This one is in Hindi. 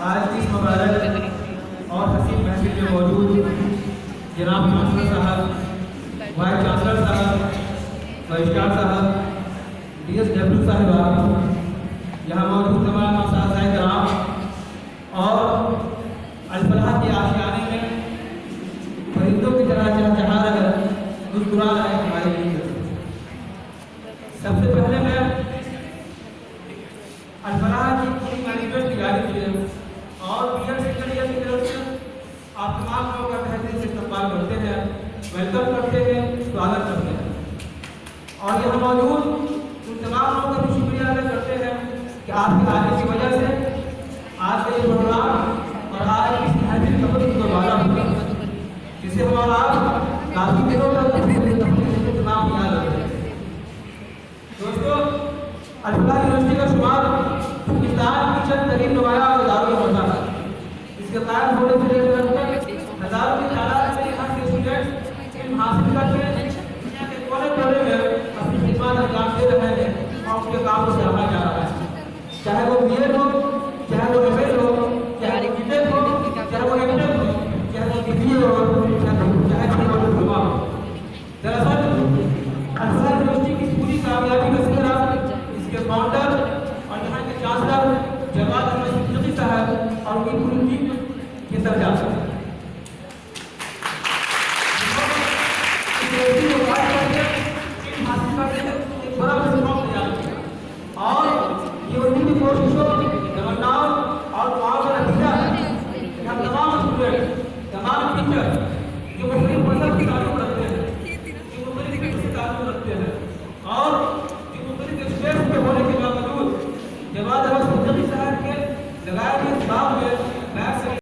आज इस मुबारक और हसीन महफिल में मौजूद जनाब चांसलर साहब, वाइस चांसलर साहब, रजिस्ट्रार साहब, DSW साहिबा, यहाँ मौजूद तमाम असातिज़ाए किराम और अल-फलाह के आशियाने में परिंदों की तरह चहचहा कर मुस्कुरा रहे हमारे लिए। सबसे पहले मैं अल-फलाह की पूरी मैनेजमेंट की जानिब से और पीएम सेक्रेटरी की तरफ से आप तमाम लोगों का तहे दिल से इस्तकबाल करते हैं, वेलकम करते हैं, स्वागत करते हैं और यहाँ मौजूद उन तमाम लोगों का भी शुक्रिया अदा करते हैं कि आपके आने की वजह से आज का ये प्रोग्राम और आज इस महफिल का बहुत दोबारा हुआ, जिसे हम और आप काफी दिनों तक तमाम याद रखते हैं। दोस्तों, अल-फलाह यूनिवर्सिटी का शुमार पाकिस्तान की चंद तरीन नुमाया इदारों में होता है। इसके कायम होने से लेकर हजारों की तादाद में यहाँ के स्टूडेंट्स इल्म हासिल करते हैं, दुनिया के कोने-कोने में अपनी खिदमत अंजाम दे रहे हैं और उनके काम को सराहा जा रहा है। चाहे वो बीएड हो, चाहे वो एमएड हो, चाहे वो बीटेक हो, चाहे वो एमटेक हो, चाहे वो बीबीए हो, चाहे वो डिप्लोमा हो। दरअसल अल-फलाह यूनिवर्सिटी की पूरी कामयाबी का सिरा इसके फाउंडर और यहाँ के चांसलर जवाद अहमद सिद्दीकी साहब और उनकी पूरी टीम के सर जाता है। और ये उन्हीं की कोशिशों, तमन्नाओं और दुआओं का नतीजा है। हम तमाम स्टूडेंट, तमाम टीचर जो मुख्तलिफ मज़हब की ताल्लुक़ रखते हैं, जो मुख्तलिफ फ़िक्र से ताल्लुक़ रखते हैं और जो मुख्तलिफ स्टेट के होने के बावजूद जवाद अहमद सिद्दीकी साहब के लगाए गए